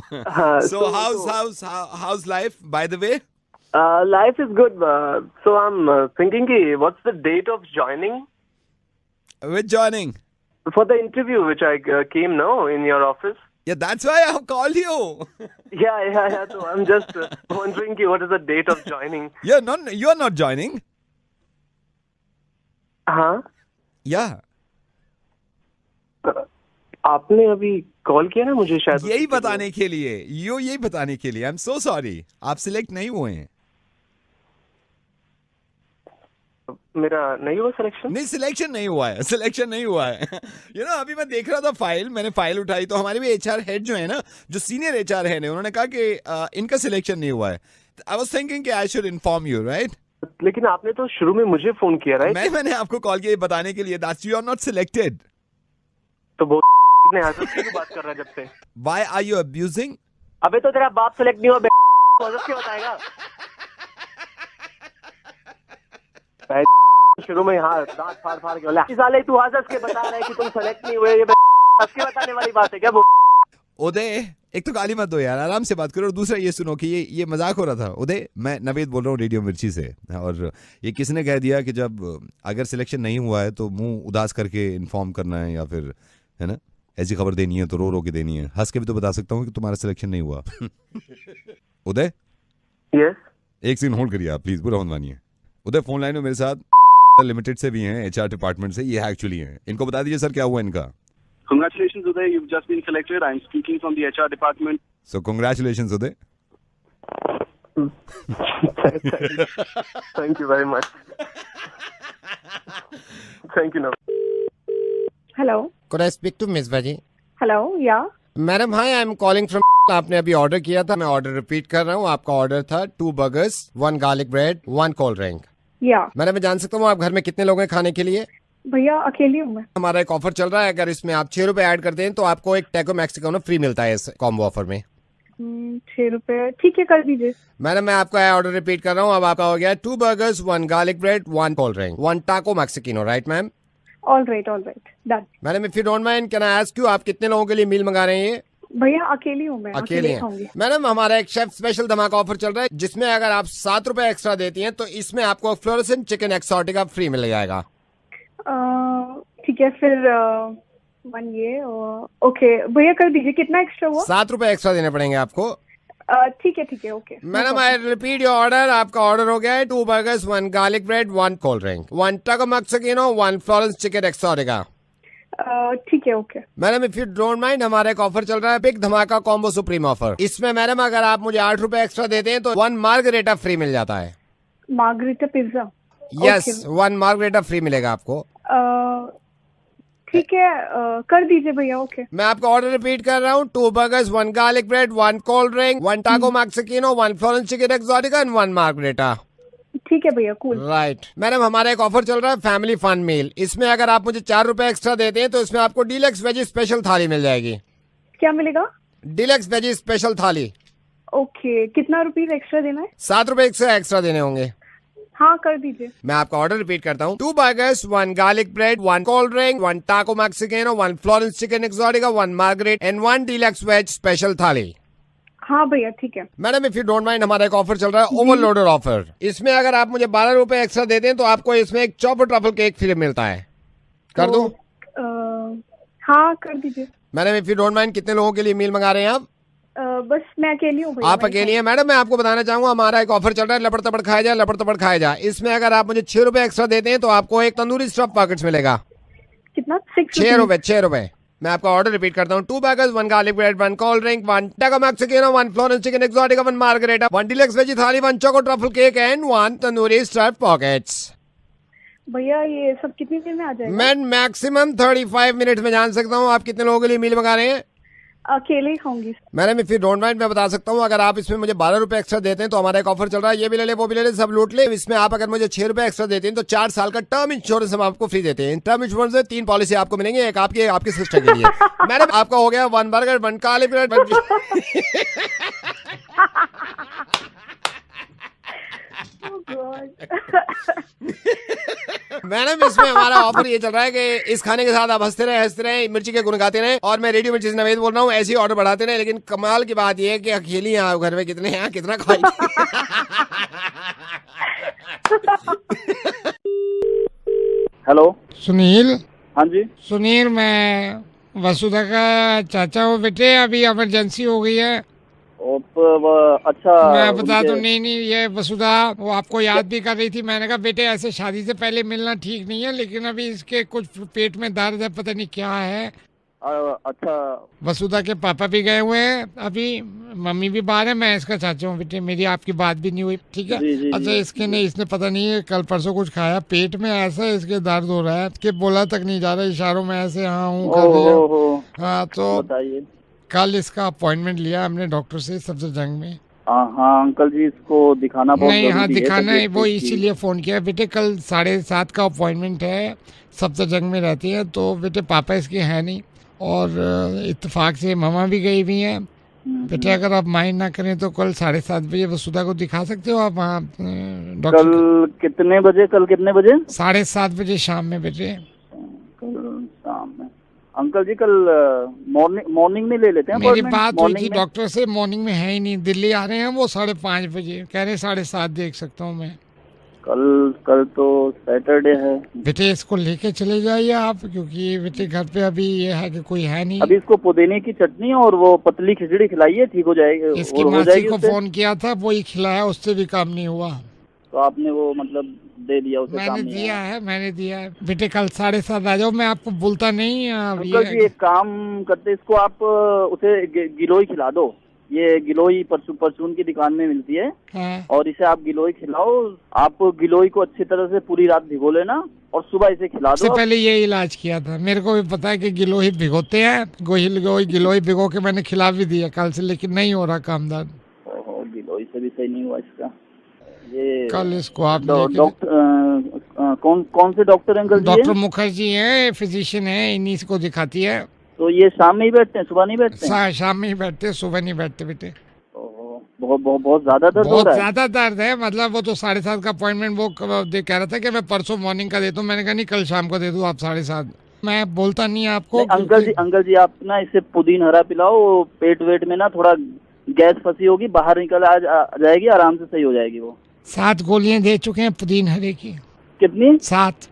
So how's life, by the way? Life is good. So I'm thinking, what's the date of joining? With joining? For the interview which I came now in your office. Yeah, that's why I called you. Yeah. So I'm just wondering, what is the date of joining? You're not joining. हाँ. Yeah. आपने अभी कॉल किया ना मुझे शायद यही बताने के लिए, यही बताने के लिए। आई एम सो सॉरी, आप सिलेक्ट नहीं हुए हैं। मेरा नहीं हुआ सिलेक्शन? नहीं, सिलेक्शन नहीं हुआ है। You know, अभी मैं देख रहा था फाइल, मैंने फाइल उठाई तो हमारे भी HR हेड जो है ना, जो सीनियर HR है, उन्होंने कहा कि इनका सिलेक्शन नहीं हुआ है। आई वाज थिंकिंग कि I should inform you, right? लेकिन आपने तो शुरू में मुझे फोन किया, राइट? मैंने आपको कॉल किया बताने के लिए that you are not selected. तो वो ने आजब की बात कर रहा है जब से। Why are you abusing? अबे तो तेरा बाप सिलेक्ट नहीं हुआ, आजब क्या बताएगा? शुरू में हाँ दांत फाड़ के बोला, साले तू आजब के बता रहा है कि तुम सेलेक्ट नहीं हुए, ये के बताने वाली बात है क्या? उदय, एक तो गाली मत दो यार, आराम से बात करो। और दूसरा ये सुनो कि ये मजाक हो रहा था। उदय, मैं नवेद बोल रहा हूँ रेडियो मिर्ची से, और ये किसने कह दिया कि जब अगर सिलेक्शन नहीं हुआ है तो मुंह उदास करके इन्फॉर्म करना है, या फिर, है ना? ऐसी खबर देनी है तो रो रो के देनी है, हंस के भी तो बता सकता हूँ कि तुम्हारा सिलेक्शन नहीं हुआ। उदय, यस एक सीन होल्ड करिए आप प्लीज, बुरा मत मानिए। उदय फोन लाइन में मेरे साथ लिमिटेड से भी हैं, HR डिपार्टमेंट से, ये एक्चुअली हैं, इनको बता दीजिए सर क्या हुआ इनका। Congratulations, Uday. You've just been selected. I'm speaking from the HR department. So congratulations, Uday. Thank you very much, thank you ना। Hello Could I speak to Miss Vaji? Hello yeah madam hi, I am calling from. आपने अभी ऑर्डर किया था, मैं ऑर्डर रिपीट कर रहा हूँ। आपका ऑर्डर था 2 burgers, 1 garlic bread, 1 cold drink. या मैडम मैं जान सकता हूँ आप घर में कितने लोग हैं खाने के लिए? भैया अकेली हूँ मैं। हमारा एक ऑफर चल रहा है, अगर इसमें आप 6 रुपए ऐड कर दें तो आपको एक टैको मैक्सिकानो फ्री मिलता है इस कॉम्बो ऑफर में। 6 रुपए ठीक है, कर दीजिए। मैडम मैं आपका ऑर्डर रिपीट कर रहा हूँ, अब आपका हो गया 2 burgers, 1 garlic bread, 1 cold drink, 1 taco Mexicano, right ma'am? All right done. Madam if you don't mind can I ask you, आप कितने लोगों के लिए मील मंगा रहे हैं ये? भैया अकेली हूँ मैं, अकेले खाऊंगी। हैं। मैडम हमारा एक शेफ स्पेशल धमाका ऑफर चल रहा है, जिसमें अगर आप 7 रुपए एक्स्ट्रा देती हैं तो इसमें आपको फ्लोरेसेंट चिकन एक्सोटिका फ्री मिल जाएगा। ठीक है फिर 1 ये ओके भैया कर दीजिए। कितना एक्स्ट्रा हुआ? 7 रुपए एक्स्ट्रा देने पड़ेंगे आपको। ठीक है okay. Madam I repeat your order, आपका ऑर्डर हो गया है 2 burgers, 1 garlic bread, 1 cold drink, 1 taco Mexicano, 1 Florence chicken Exotica. ठीक है okay. Madam if you don't mind, हमारा एक ऑफर चल रहा है, बिग धमाका कॉम्बो सुप्रीम ऑफर। इसमें मैडम अगर आप मुझे 8 रुपए एक्स्ट्रा देते हैं तो 1 मार्गरेटा फ्री मिल जाता है। Margherita pizza? Yes 1 Margherita free मिलेगा आपको। ठीक है कर दीजिए भैया। ओके मैं आपका ऑर्डर रिपीट कर रहा हूँ, 2 burgers, 1 garlic bread, 1 cold drink, 1 taco Mexicano, 1 Florence chicken exotica and 1 Margherita. ठीक है भैया कूल। राइट मैडम हमारा एक ऑफर चल रहा है फैमिली फन मील। इसमें अगर आप मुझे 4 रुपए एक्स्ट्रा देते हैं तो इसमें आपको डीलक्स वेजी स्पेशल थाली मिल जाएगी। क्या मिलेगा? डीलक्स वेजी स्पेशल थाली। ओके कितना रुपीज एक्स्ट्रा देना है? 7 रुपए एक्स्ट्रा देने होंगे। हाँ कर दीजिए। मैं आपका ऑर्डर रिपीट करता हूँ, 2 burgers, 1 garlic bread, 1 cold drink, 1 taco Mexicano, 1 Florence chicken exotica, 1 Margaret and 1 deluxe veg special thali. हाँ भैया ठीक है। Madam if you don't mind, हमारा एक ऑफर चल रहा है, ओवरलोडर ऑफर। इसमें अगर आप मुझे 12 रुपए एक्स्ट्रा देते हैं तो आपको इसमें एक चॉपर ट्रफल केक फ्री मिलता है। कर दूं? हाँ कर दीजिए। Madam if you don't mind, कितने लोगों के लिए मील मंगा रहे हैं आप? बस मैं अकेली हूँ भैया। आप अकेली हैं? मैडम मैं आपको बताना चाहूंगा, हमारा एक ऑफर चल रहा है, लपड़ तपड़ खाया जाए, लपड़ तपड़ खाया जाए। इसमें अगर आप मुझे 6 रुपए एक्स्ट्रा देते हैं तो आपको एक तंदूरी स्टफ पॉकेट्स मिलेगा। कितना? 6 रुपए। 6 रुपए। मैं आपका ऑर्डर रिपीट करता हूँ, 2 burgers, 1 garlic bread, 1 cold drink, 1 taco Mexicano, 1 Florence chicken exotica, 1 Margherita, 1 deluxe veggie thali, 1 choco truffle cake and 1 tandoori stuff pockets. भैया ये सब कितनी देर में आ जाएगा? मैं मैक्सिमम 35 मिनट में जान सकता हूँ आप कितने लोगों के लिए मील मंगा रहे हैं। अकेले ही खाऊंगी। Madam if you don't mind, मैं बता सकता हूँ, अगर आप इसमें मुझे 12 रुपए एक्स्ट्रा देते हैं तो हमारा एक ऑफर चल रहा है, ये भी ले ले वो भी ले ले सब लूट ले। इसमें आप अगर मुझे 6 रुपए एक्स्ट्रा देते हैं तो 4 साल का टर्म इंश्योरेंस हम आपको फ्री देते हैं। टर्म इंश्योरेंस में 3 पॉलिसी आपको मिलेंगे, एक आपके सिस्टर के लिए। मैडम आपका हो गया 1 बर्गर, 1 गार्लिक ब्रेड, मैडम इसमें हमारा ऑफर ये चल रहा है कि इस खाने के साथ आप हंसते रहे, मिर्ची के गुण गाते रहे। और मैं रेडियो मिर्ची से नवेद बोल रहा हूँ, ऐसे ही ऑर्डर बढ़ाते रहे। लेकिन कमाल की बात ये है कि अकेली हैं आप घर में, कितने हैं, कितना खाएंगे। हेलो सुनील। हाँ जी सुनील मैं वसुधा का चाचा हूँ बेटे, अभी इमरजेंसी हो गई है। अच्छा मैं बता दूं, नहीं ये वसुधा वो आपको याद भी कर रही थी। मैंने कहा बेटे ऐसे शादी से पहले मिलना ठीक नहीं है, लेकिन अभी इसके कुछ पेट में दर्द है, पता नहीं क्या है। अच्छा वसुधा के पापा भी गए हुए हैं, अभी मम्मी भी बाहर है, मैं इसका चाचा हूँ बेटे, मेरी आपकी बात भी नहीं हुई, ठीक है। अच्छा इसके नहीं, इसने पता नहीं है कल परसों कुछ खाया, पेट में ऐसा इसके दर्द हो रहा है कि बोला तक नहीं जा रहा, इशारों में ऐसे हाँ हूँ कर दिया। हाँ तो बताइए, कल इसका अपॉइंटमेंट लिया हमने डॉक्टर से सफदरजंग में। हाँ अंकल जी इसको दिखाना बहुत नहीं, हाँ दिखाना है, वो है, इसीलिए फोन किया बेटे। कल 7:30 का अपॉइंटमेंट है, सफदरजंग में रहती है। तो बेटे पापा इसके हैं नहीं, और इत्तेफाक से मामा भी गई हुई हैं। बेटे अगर आप माइंड ना करें तो कल 7:30 बजे वसुधा को दिखा सकते हो आप वहाँ डॉक्टर। कल कितने बजे? 7:30 बजे शाम में बेटे। कल शाम में अंकल जी, कल मॉर्निंग में ले लेते हैं। मेरी बात हुई थी डॉक्टर से, मॉर्निंग में है ही नहीं, दिल्ली आ रहे हैं वो 5:30 बजे, कह रहे 7:30 देख सकता हूँ मैं। कल तो सैटरडे है। बेटे इसको लेके चले जाइए आप, क्योंकि बेटे घर पे अभी ये है कि कोई है नहीं। अभी इसको पुदीने की चटनी और वो पतली खिचड़ी खिलाइए, ठीक हो जाएगी। इसकी हो मासी जाएगी को उससे। फोन किया था, वो ही खिलाया, उससे भी काम नहीं हुआ। तो आपने वो मतलब दे दिया उसे? मैंने दिया है, मैंने दिया है। बेटे कल 7:30 आ जाओ, मैं आपको बोलता नहीं। अंकल जी एक काम करते, इसको आप उसे गिलोई खिला दो। ये गिलोई परचून की दुकान में मिलती है। हाँ। और इसे आप गिलोई खिलाओ। आप गिलोई को अच्छी तरह से पूरी रात भिगो लेना और सुबह इसे खिला दो। सबसे पहले ये इलाज किया था, मेरे को भी पता है कि गिलोई भिगोते हैं। गिलोई भिगो के मैंने खिला भी दिया कल से, लेकिन नहीं हो रहा कामदार। गिलोई से भी सही नहीं हुआ इसका। ये कल इसको आप डॉक्टर कौन से डॉक्टर अंकल जी? डॉक्टर मुखर्जी है, फिजिशियन है, इन्हीं को दिखाती है। तो ये शाम में ही बैठते हैं, सुबह नहीं बैठते हैं? शाम में ही बैठते हैं, सुबह नहीं बैठते बेटे। बहुत ज्यादा दर्द हो बहुत रहा है? ज्यादा दर्द है, मतलब वो तो 7:30 का अपॉइंटमेंट वो कह रहा था कि मैं परसों मॉर्निंग का दे दूं। मैंने कहा नहीं, कल शाम को दे दूं आप 7:30। मैं बोलता नहीं आपको। अंकल जी आप ना इसे पुदीन हरा पिलाओ। पेट वेट में ना थोड़ा गैस फंसी होगी, बाहर निकल आ जाएगी, आराम से सही हो जाएगी वो। 7 गोलियां दे चुके हैं पुदीन हरे की। कितनी? 7।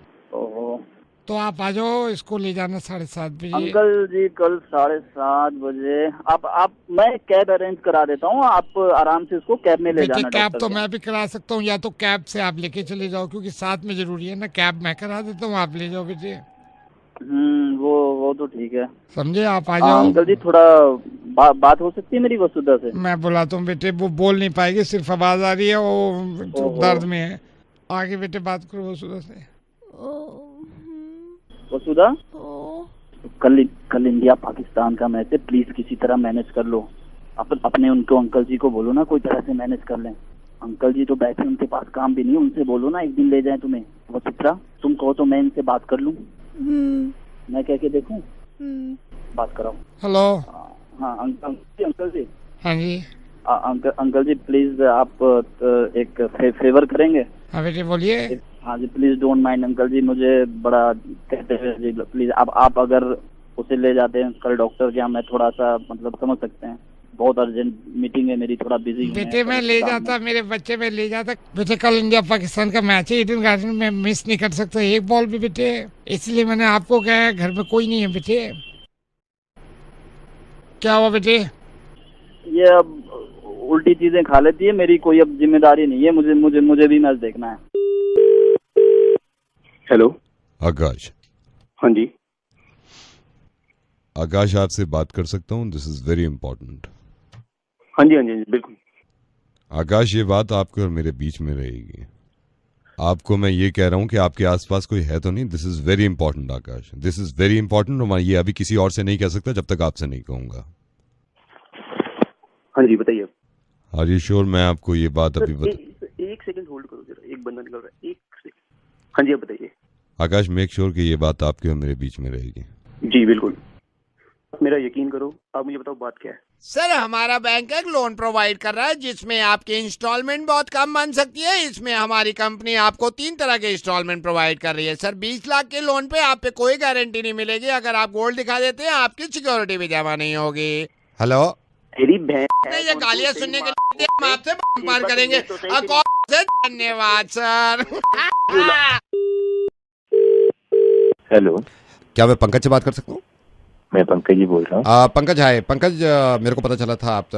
तो आप आ जाओ, इसको ले जाना 7:30 बजे। अंकल जी कल 7:30 बजे आप मैं कैब अरेंज करा देता हूँ, आप आराम से इसको कैब में ले जाना। कैब तो मैं भी करा सकता हूँ, या तो कैब से आप लेके चले जाओ, क्योंकि साथ में जरूरी है ना। कैब मैं करा देता हूँ, आप ले जाओ बेटे। वो तो ठीक है, समझे। आप आ जाओ। अंकल जी थोड़ा बात हो सकती है मेरी वसुधा से? मैं बुलाता हूँ बेटे, वो बोल नहीं पाएगी, सिर्फ आवाज आ रही है, वो दर्द में है। आगे बेटे बात करो वसुधा से। वसुधा, कल इंडिया पाकिस्तान का मैच है, प्लीज किसी तरह मैनेज कर लो। अपने उनको अंकल जी को बोलो ना, कोई तरह से मैनेज कर लें। अंकल जी तो बैठे, उनके पास काम भी नहीं, उनसे बोलो ना एक दिन ले जाए तुम्हें। वसुधा तुम कहो तो मैं इनसे बात कर लूँ। मैं कह के देखूं? बात कराओ। हेलो। हाँ अंकल जी। हाँ जी। अंकल जी प्लीज आप एक फेवर करेंगे? हाँ बेटे बोलिए। हाँ जी प्लीज डोंट माइंड अंकल जी, मुझे बड़ा कहते हैं जी, प्लीज आप अगर उसे ले जाते हैं कल डॉक्टर के यहाँ, मैं थोड़ा सा मतलब समझ सकते हैं, बहुत अर्जेंट मीटिंग है मेरी, थोड़ा बिजी हूँ। बेटे मैं ले जाता, मेरे बच्चे में ले जाता बेटे। कल इंडिया पाकिस्तान का मैच है, ईडन गार्डन में मिस नहीं कर सकता एक बॉल भी बेटे, इसलिए मैंने आपको कहा है। घर में कोई नहीं है बेटे। क्या हुआ बेटे? ये अब उल्टी चीजें खा लेती है, मेरी कोई अब जिम्मेदारी नहीं है, मुझे भी मैच देखना है। हेलो आकाश। हाँ जी। आकाश आपसे बात कर सकता हूँ? This is very important. हाँ जी बिल्कुल। आकाश ये बात आपके और मेरे बीच में रहेगी। आपको मैं ये कह रहा हूँ कि आपके आसपास कोई है तो नहीं। This is very important Akash, this is very important. और मैं ये अभी किसी और से नहीं कह सकता जब तक आपसे नहीं कहूँगा। हाँ जी बताइए। Are you sure? मैं आपको ये बात अभी एक सेकंड होल्ड करो जरा, एक बंदा निकल रहा है, एक सेकंड। हाँ जी आप बताइए। आकाश मेक श्योर कि ये बात आपके और मेरे बीच में रहेगी। जी बिल्कुल, मेरा यकीन करो। आप मुझे बताओ बात क्या है? सर हमारा बैंक एक लोन प्रोवाइड कर रहा है जिसमें आपकी इंस्टॉलमेंट बहुत कम बन सकती है। इसमें हमारी कंपनी आपको 3 तरह के इंस्टॉलमेंट प्रोवाइड कर रही है। सर 20 लाख के लोन पे आप पे कोई गारंटी नहीं मिलेगी। अगर आप गोल्ड दिखा देते हैं आपकी सिक्योरिटी भी जमा नहीं होगी। हेलो। तेरी बहन नहीं, ये गालियां सुनने के लिए हम आपसे पार करेंगे। धन्यवाद सर। हेलो, क्या मैं पंकज से बात कर सकता हूँ? मैं पंकज जी बोल रहा हूँ। पंकज हाय पंकज, मेरे को पता चला था आप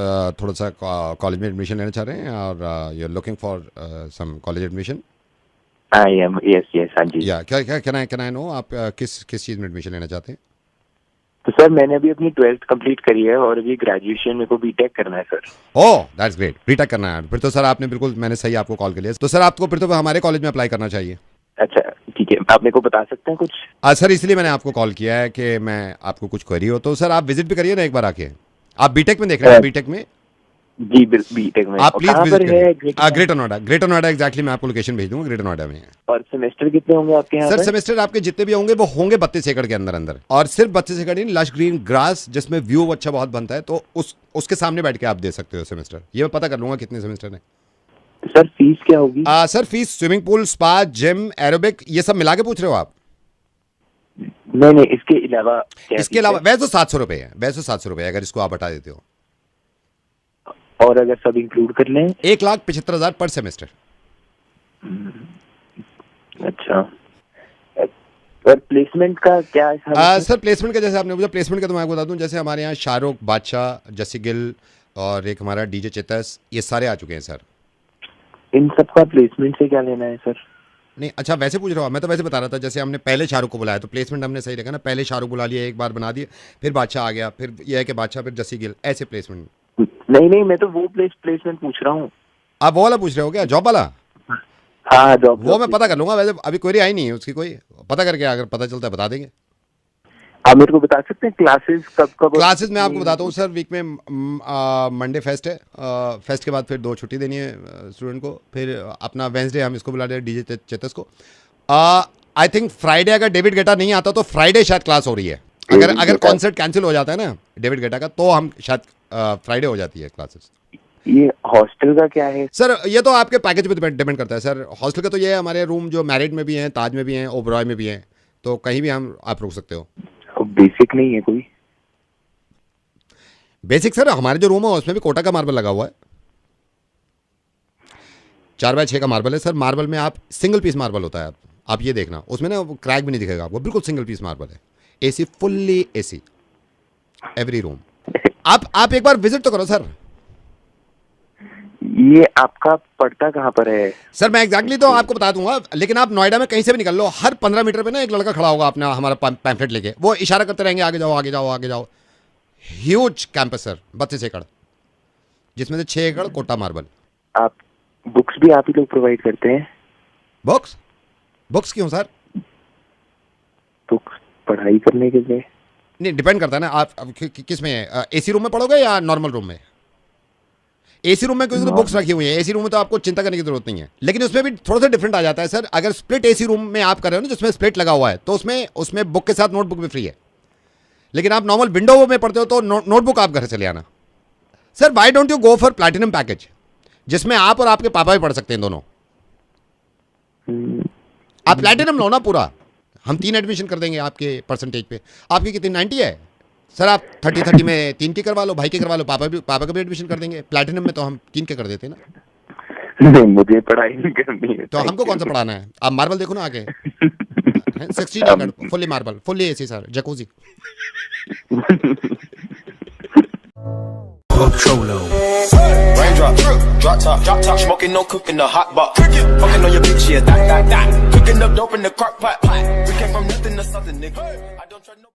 थोड़ा सा कॉलेज में एडमिशन लेना चाह रहे हैं और you are looking for some college admission. I am, yes हाँ जी। या क्या कैन आई नो आप किस चीज़ में एडमिशन लेना चाहते हैं? तो सर मैंने अभी अपनी 12th कंप्लीट करी है और अभी ग्रेजुएशन मेरे को बीटेक करना है सर। ओह दैट्स ग्रेट, बीटेक करना है। फिर तो सर आपने बिल्कुल, मैंने सही आपको कॉल कर लिया। तो सर आपको फिर तो हमारे कॉलेज में अप्लाई करना चाहिए। अच्छा ठीक है, आप मेरे को बता सकते हैं कुछ? सर इसलिए मैंने आपको कॉल किया है कि मैं आपको कुछ क्वेरी हो तो सर आप विजिट भी करिए ना एक बार आके। आप बीटेक में देख रहे हैं? बीटेक में जी बीटेक में आप प्लीज विजिट करिए। ग्रेटर नोएडा एग्जैक्टली मैं आपको लोकेशन भेज दूंगा, ग्रेटर नोएडा में। और सेमेस्टर कितने होंगे आपके यहाँ? सर सेमेस्टर आपके जितने भी होंगे वो होंगे 32 एकड़ के अंदर। और सिर्फ 32 एकड़ नहीं, लश ग्रीन ग्रास जिसमें व्यू अच्छा बहुत बनता है, तो उसके सामने बैठ के आप दे सकते हो सेमेस्टर। ये मैं पता कर लूंगा कितने सेमेस्टर है। सर फीस क्या होगी? Sir fees swimming pool, spa, gym, aerobic ये सब मिला के पूछ रहे हो आप? नहीं इसके अलावा इसके अलावा वैसे तो 700 रुपए है, वैसे 700 रुपए अगर इसको आप हटा देते हो। और अगर सब इंक्लूड कर लें? 1,75,000 पर सेमेस्टर। अच्छा, और प्लेसमेंट का क्या है सर? प्लेसमेंट का जैसे आपने पूछा, प्लेसमेंट का तो मैं आपको बता दूं, जैसे हमारे यहाँ शाहरुख, बादशाह, जस्सी गिल और एक हमारा डीजे चेतस, ये सारे आ चुके हैं सर। इन सब का प्लेसमेंट से क्या लेना है सर? नहीं, अच्छा वैसे पूछ रहा हूँ, मैं तो वैसे बता रहा था, जैसे हमने पहले शाहरुख को बुलाया तो प्लेसमेंट हमने सही रखा ना, पहले शाहरुख बुला लिया, एक बार बना दिए, फिर बादशाह आ गया, फिर यह है कि बादशाह, फिर जस्सी गिल, ऐसे प्लेसमेंट। नहीं, मैं तो वो प्लेसमेंट पूछ रहा हूँ। आप वो वाला पूछ रहे हो क्या, जॉब वाला? हाँ, जॉब। वो मैं पता कर लूंगा, वैसे अभी क्वेरी आई नहीं है उसकी, कोई पता करके अगर पता चलता है बता देंगे। आप मेरे को बता सकते हैं क्लासेस कब? क्लासेस मैं आपको बताता हूँ सर, वीक में मंडे फेस्ट है, फेस्ट के बाद फिर 2 छुट्टी देनी है स्टूडेंट को, फिर अपना वेंसडे हम इसको बुला रहे हैं डीजे चेतस को। आई थिंक फ्राइडे अगर डेविड गेटा नहीं आता तो फ्राइडे शायद क्लास हो रही है, अगर कॉन्सर्ट कैंसिल हो जाता है ना डेविड गेटा का, तो हम शायद फ्राइडे हो जाती है क्लासेस। ये हॉस्टल का क्या है सर? ये तो आपके पैकेज पे डिपेंड करता है सर। हॉस्टल का तो ये है, हमारे रूम जो मैरिड में भी हैं, ताज में भी हैं, ओबरॉय में भी हैं, तो कहीं भी आप रुक सकते हो। बेसिक नहीं है कोई? बेसिक सर हमारे जो रूम है उसमें भी कोटा का मार्बल लगा हुआ है, 4x6 का मार्बल है सर। मार्बल में आप सिंगल पीस मार्बल होता है, आप ये देखना, उसमें ना क्रैक भी नहीं दिखेगा आपको, बिल्कुल सिंगल पीस मार्बल है। AC, fully AC every room. आप एक बार विजिट तो करो सर। ये आपका पड़ता कहाँ पर है सर? मैं एग्जैक्टली तो आपको बता दूंगा, लेकिन आप नोएडा में कहीं से भी निकल लो, हर 15 मीटर पे ना एक लड़का खड़ा होगा अपना, हमारा पैम्फलेट लेके, वो इशारा करते रहेंगे आगे जाओ आगे जाओ आगे जाओ। ह्यूज कैंपस सर, 32 एकड़, जिसमें से 6 एकड़ कोटा मार्बल। आप बुक्स भी आप ही लोग प्रोवाइड करते हैं? बुक्स क्यों सर? बुक्स पढ़ाई करने के लिए? नहीं, डिपेंड करता है ना आप किस में है, एसी रूम में पढ़ोगे या नॉर्मल रूम में? एसी रूम में क्योंकि तो बुक्स रखी हुई है, एसी रूम में तो आपको चिंता करने की जरूरत नहीं है, लेकिन उसमें भी थोड़ा सा डिफरेंट आ जाता है सर। अगर स्प्लिट एसी रूम में आप कर रहे हो ना, जिसमें स्प्लिट लगा हुआ है, तो उसमें बुक के साथ नोटबुक भी फ्री है। लेकिन आप नॉर्मल विंडो में पढ़ते हो तो नोटबुक आप घर से ले आना। Sir why don't you go for platinum package, जिसमें आप और आपके पापा भी पढ़ सकते हैं दोनों। आप प्लैटिनम लो ना पूरा, हम 3 एडमिशन कर देंगे आपके परसेंटेज पे। आपकी कितनी 90 है सर? आप 30 में 3 की करवा लो, भाई की करवा लो, पापा का भी एडमिशन कर देंगे। प्लैटिनम में तो हम 3 के कर देते हैं ना। नहीं, मुझे पढ़ाई नहीं करनी है। तो हमको कौन सा पढ़ाना है? आप मार्बल देखो ना आगे, 16 एकड़ fully marble, fully AC sir, jacuzzi. Cholo. Raindrop, drop top, smoking, no cooking, the hot box. Fucking on your bitch, yeah, that. Cooking up dope in the crock pot. We came from nothing to something, nigga. I don't try no.